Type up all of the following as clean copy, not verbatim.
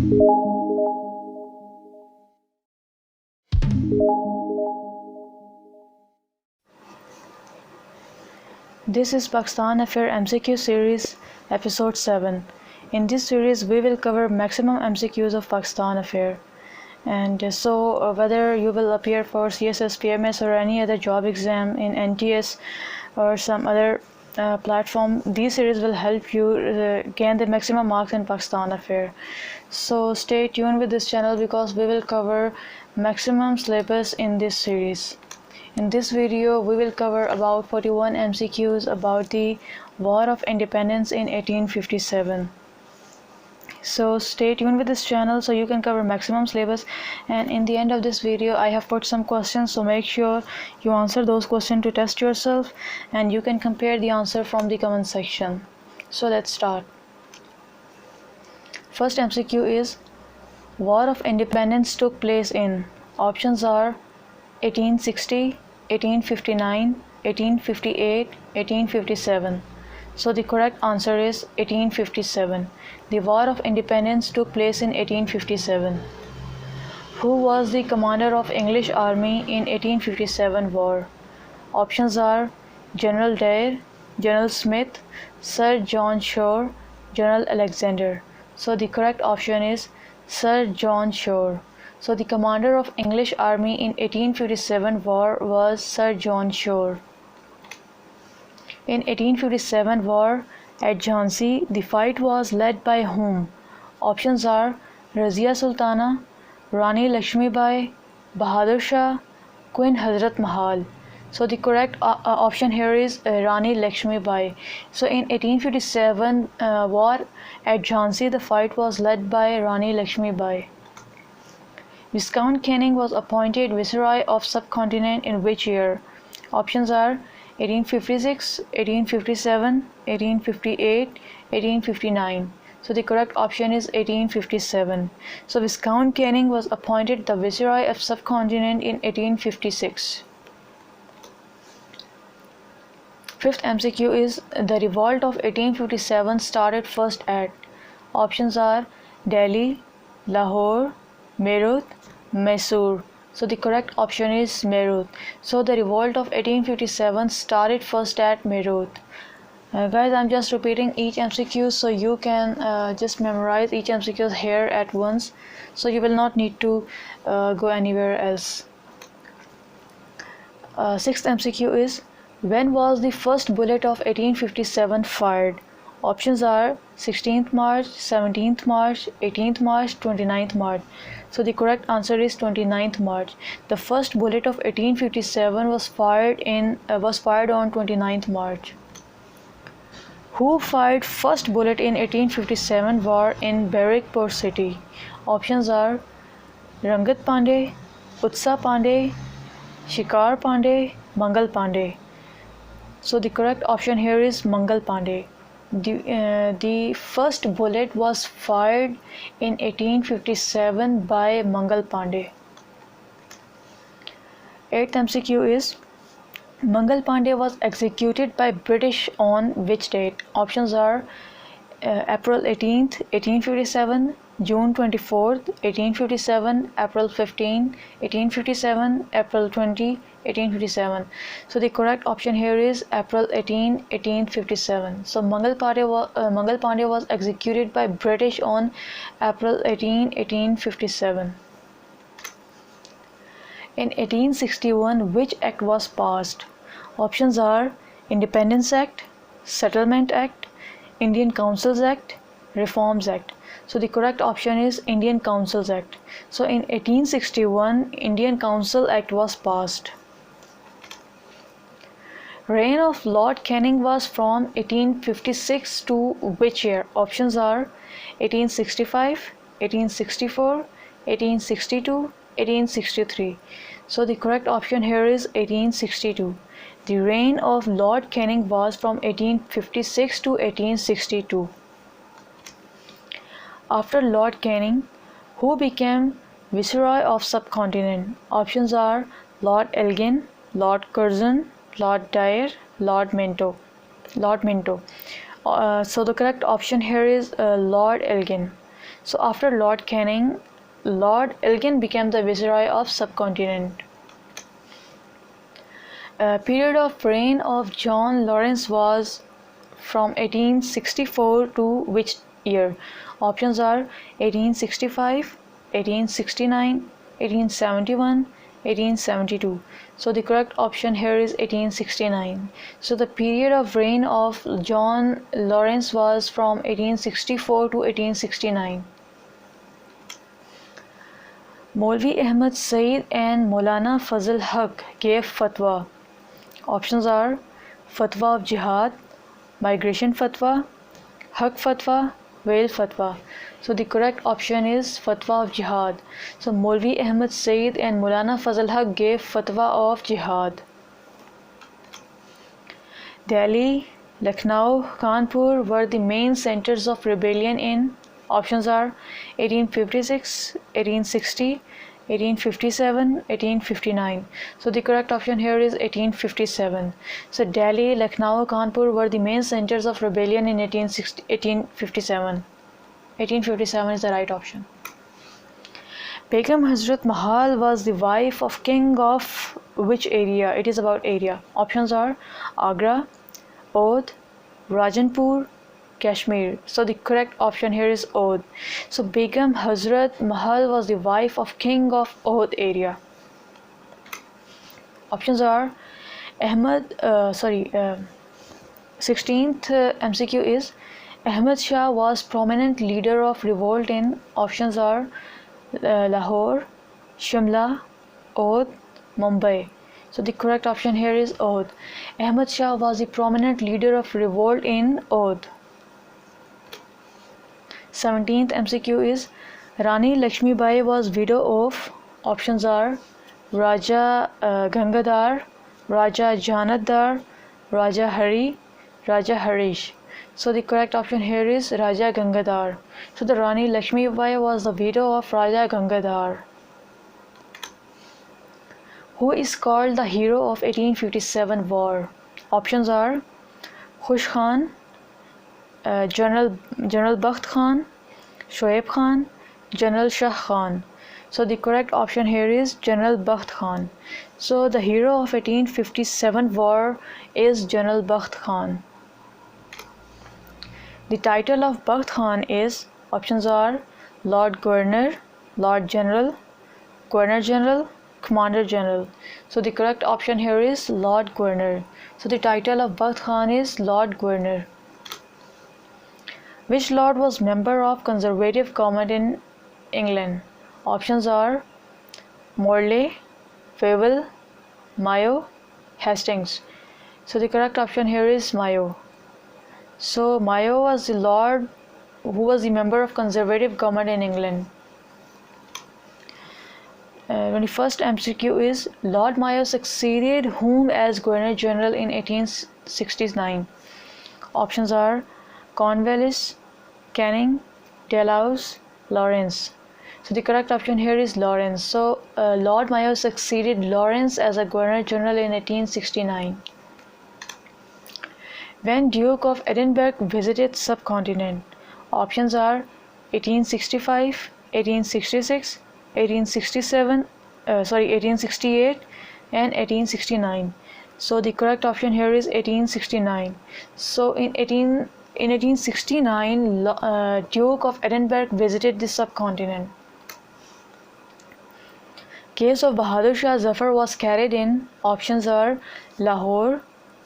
This is Pakistan Affair MCQ series, episode 7. In this series, we will cover maximum MCQs of Pakistan Affair. And whether you will appear for CSS, PMS or any other job exam in NTS or some other platform, this series will help you gain the maximum marks in Pakistan Affair. So stay tuned with this channel because we will cover maximum syllabus in this series. In this video, we will cover about 41 MCQs about the War of Independence in 1857. So stay tuned with this channel so you can cover maximum syllabus, and in the end of this video I have put some questions, so make sure you answer those questions to test yourself, and you can compare the answer from the comment section. So let's start. First MCQ is War of Independence took place in. Options are 1860, 1859, 1858, 1857. So the correct answer is 1857. The War of Independence took place in 1857. Who was the commander of English Army in 1857 war? Options are General Dare, General Smith, Sir John Shore, General Alexander. So the correct option is Sir John Shore. So the commander of English Army in 1857 war was Sir John Shore. In 1857 war at Jhansi, the fight was led by whom? Options are Razia Sultana, Rani Lakshmi Bai, Bahadur Shah, Queen Hazrat Mahal. So the correct option here is Rani Lakshmi Bai. So in 1857 war at Jhansi, the fight was led by Rani Lakshmi Bai. Viscount Canning was appointed Viceroy of Subcontinent in which year? Options are 1856, 1857, 1858, 1859. So the correct option is 1857. So Viscount Canning was appointed the Viceroy of Subcontinent in 1856. Fifth MCQ is the revolt of 1857 started first at. Options are Delhi, Lahore, Meerut, Mysore. So the correct option is Meerut. So the revolt of 1857 started first at Meerut. Guys, I'm just repeating each MCQ so you can just memorize each MCQ here at once, so you will not need to go anywhere else. Sixth MCQ is when was the first bullet of 1857 fired? Options are 16th March, 17th March, 18th March, 29th March. So the correct answer is 29th March. The first bullet of 1857 was fired on 29th March. Who fired first bullet in 1857 war in Barrackpore city? Options are Rangat Pandey, Utsa Pandey, Shikar Pandey, Mangal Pandey. So the correct option here is Mangal Pandey. The first bullet was fired in 1857 by Mangal Pandey. Eighth MCQ is Mangal Pandey was executed by British on which date? Options are April 18th, 1857, June 24th, 1857, April 15, 1857, April 20, 1857. So the correct option here is April 18, 1857. So Mangal Pandey was executed by British on April 18, 1857. In 1861, which act was passed? Options are Independence Act, Settlement Act, Indian Councils Act, Reforms Act. So the correct option is Indian Councils Act. So in 1861, Indian Council Act was passed. Reign of Lord Canning was from 1856 to which year? Options are 1865, 1864, 1862, 1863. So the correct option here is 1862. The reign of Lord Canning was from 1856 to 1862. After Lord Canning, who became Viceroy of Subcontinent? Options are Lord Elgin, Lord Curzon, Lord Dyer, Lord Minto. So the correct option here is Lord Elgin. So after Lord Canning, Lord Elgin became the Viceroy of subcontinent. Period of reign of John Lawrence was from 1864 to which year? Options are 1865, 1869, 1871, 1872. So the correct option here is 1869. So the period of reign of John Lawrence was from 1864 to 1869. Maulvi Ahmad Said and Maulana Fazl Haq gave fatwa. Options are Fatwa of Jihad, Migration Fatwa, Haq Fatwa, Whale Fatwa. So the correct option is Fatwa of Jihad. So Maulvi Ahmad Said and Maulana Fazl Haq gave Fatwa of Jihad. Delhi, Lucknow, Kanpur were the main centers of rebellion in. Options are 1856, 1860, 1857, 1859. So the correct option here is 1857. So Delhi, Lucknow, Kanpur were the main centers of rebellion in 1857. 1857 is the right option. Begum Hazrat Mahal was the wife of king of which area? It is about area. Options are Agra, Oudh, Rajanpur, Kashmir. So the correct option here is Oudh. So Begum Hazrat Mahal was the wife of king of Oudh area. Options are 16th MCQ is Ahmad Shah was prominent leader of revolt in. Options are Lahore, Shimla, Oudh, Mumbai. So the correct option here is Oudh. Ahmad Shah was the prominent leader of revolt in Oudh. 17th MCQ is Rani Lakshmi Bai was widow of. Options are Raja Gangadhar, Raja Janatdar, Raja Hari, Raja Harish. So the correct option here is Raja Gangadhar. So the Rani Lakshmi Bai was the widow of Raja Gangadhar. Who is called the hero of 1857 war? Options are Khush Khan, General Bakht Khan, Shoaib Khan, General Shah Khan. So the correct option here is General Bakht Khan. So the hero of 1857 war is General Bakht Khan. The title of Bakht Khan is, options are Lord Governor, Lord General, Governor General, Commander General. So the correct option here is Lord Governor. So the title of Bakht Khan is Lord Governor. Which lord was member of Conservative government in England? Options are Morley, Fable, Mayo, Hastings. So the correct option here is Mayo. So Mayo was the lord who was the member of Conservative government in England. 21st MCQ is Lord Mayo succeeded whom as Governor General in 1869? Options are Cornwallis, Canning, Dalhousie, Lawrence. So the correct option here is Lawrence. So Lord Mayo succeeded Lawrence as a Governor General in 1869. When Duke of Edinburgh visited subcontinent? Options are 1865, 1866, 1868 and 1869. So the correct option here is 1869. So in 1869 Duke of Edinburgh visited the subcontinent. Case of Bahadur Shah Zafar was carried in. Options are Lahore,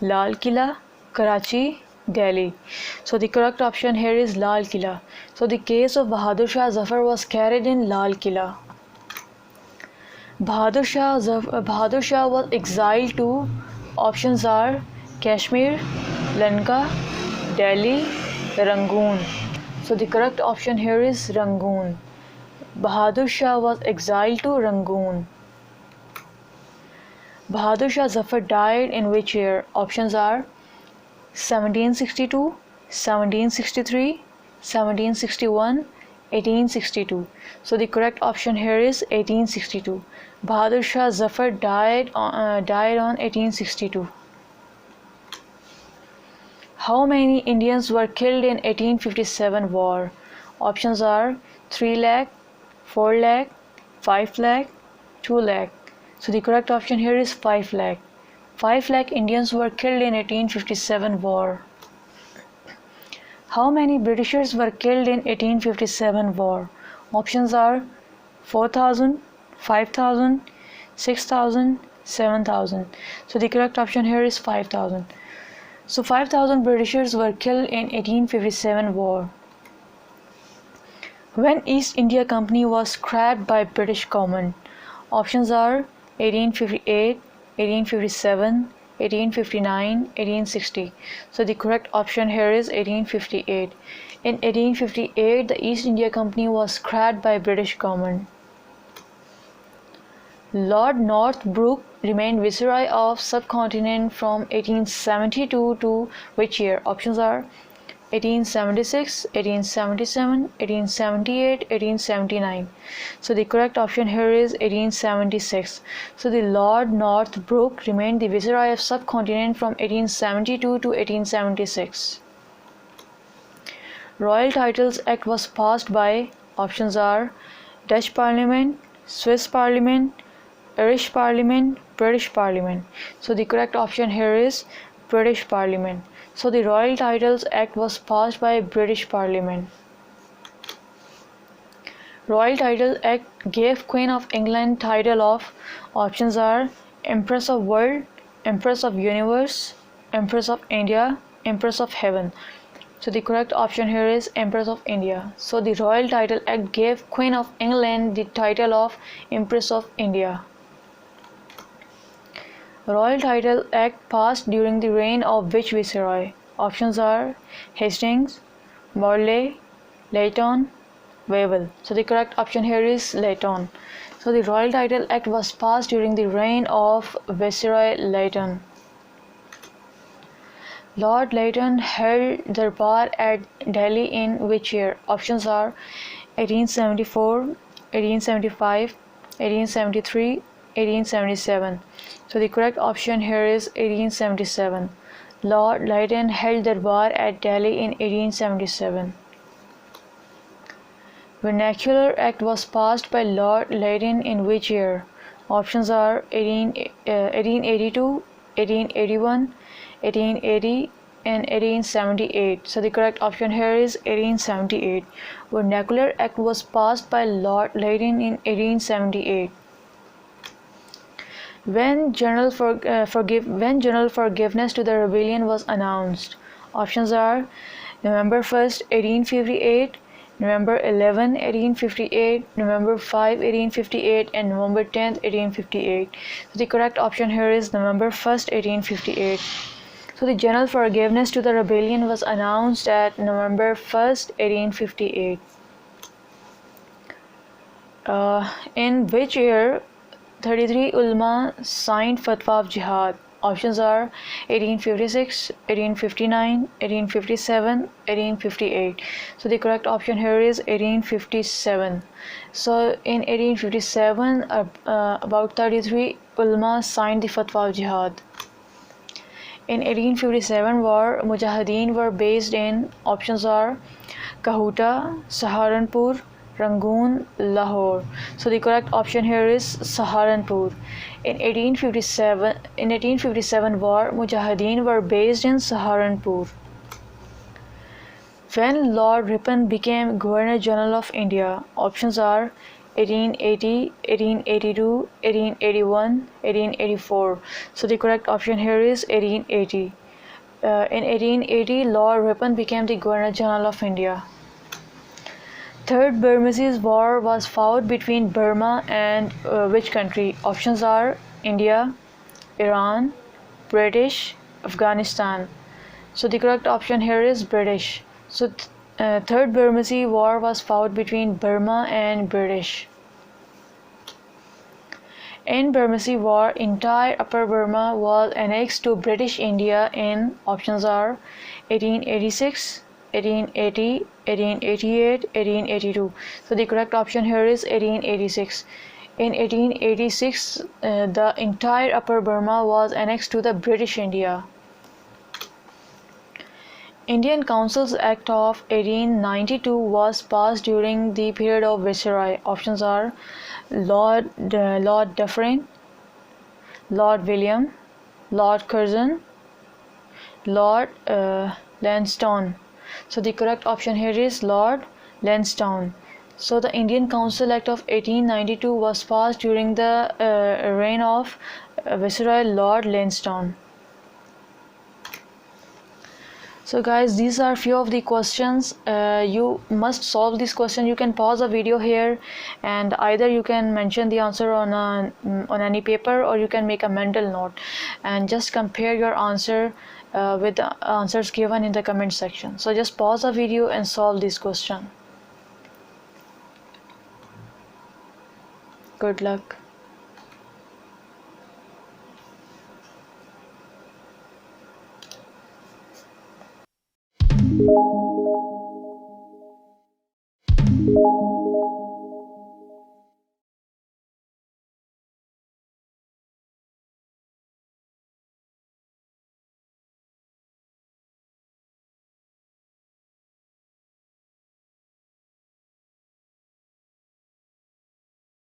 Lal Killa, Karachi, Delhi. So the correct option here is Lal Killa. So the case of Bahadur Shah Zafar was carried in Lal Killa. Bahadur Shah was exiled to. Options are Kashmir, Lanka, Delhi, Rangoon. So the correct option here is Rangoon. Bahadur Shah was exiled to Rangoon. Bahadur Shah Zafar died in which year? Options are 1762, 1763, 1761, 1862. So the correct option here is 1862. Bahadur Shah Zafar died on 1862. How many Indians were killed in 1857 war? Options are 3 lakh, 4 lakh, 5 lakh, 2 lakh. So the correct option here is 5 lakh. 5 lakh Indians were killed in 1857 war. How many Britishers were killed in 1857 war? Options are 4,000, 5,000, 6,000, 7,000. So the correct option here is 5,000. So 5,000 Britishers were killed in 1857 war. When East India Company was scrapped by British government? Options are 1858, 1857, 1859, 1860. So the correct option here is 1858. In 1858, the East India Company was scrapped by British government. Lord Northbrook remained Viceroy of subcontinent from 1872 to which year? Options are 1876, 1877, 1878, 1879. So the correct option here is 1876. So the Lord Northbrook remained the Viceroy of subcontinent from 1872 to 1876. Royal Titles Act was passed by, options are Dutch Parliament, Swiss Parliament, Irish Parliament, British Parliament. So the correct option here is British Parliament. So the Royal Titles Act was passed by British Parliament. Royal Title Act gave Queen of England title of, options are Empress of World, Empress of Universe, Empress of India, Empress of Heaven. So the correct option here is Empress of India. So the Royal Title Act gave Queen of England the title of Empress of India. Royal Title Act passed during the reign of which Viceroy? Options are Hastings, Morley, Layton, Wavell. So the correct option here is Layton. So the Royal Title Act was passed during the reign of Viceroy Layton. Lord Layton held Darbar at Delhi in which year? Options are 1874, 1875, 1873, 1877. So the correct option here is 1877. Lord Layton held Darbar at Delhi in 1877. Vernacular Act was passed by Lord Layton in which year? Options are 1882, 1881, 1880 and 1878. So the correct option here is 1878. Vernacular Act was passed by Lord Layton in 1878. When general forgiveness to the rebellion was announced? Options are November 1st, 1858, November 11, 1858, November 5, 1858 and November 10th, 1858. So the correct option here is November 1st, 1858. So the general forgiveness to the rebellion was announced at November 1st, 1858. In which year 33 ulama signed Fatwa of Jihad? Options are 1856, 1859, 1857, 1858. So the correct option here is 1857. So in 1857, about 33 ulama signed the Fatwa of Jihad. In 1857 war, Mujahideen were based in, options are Kahuta, Saharanpur, Rangoon, Lahore. So the correct option here is Saharanpur. In 1857 war, Mujahideen were based in Saharanpur. When Lord Ripon became Governor General of India? Options are 1880, 1882, 1881, 1884. So the correct option here is 1880. In 1880, Lord Ripon became the Governor General of India. Third Burmese War was fought between Burma and which country? Options are India, Iran, British, Afghanistan. So the correct option here is British. So Third Burmese War was fought between Burma and British. In Burmese War, entire Upper Burma was annexed to British India in, options are 1886, 1880, 1888, 1882. So the correct option here is 1886. In 1886, the entire Upper Burma was annexed to the British India. Indian Councils Act of 1892 was passed during the period of Viceroy. Options are Lord Dufferin, Lord William, Lord Curzon, Lord Lansdowne. So the correct option here is Lord Lansdowne. So the Indian Council Act of 1892 was passed during the reign of Viceroy Lord Lansdowne. So guys, these are few of the questions. You must solve this question. You can pause the video here, and either you can mention the answer on any paper, or you can make a mental note and just compare your answer with the answers given in the comment section. So just pause the video and solve this question. Good luck.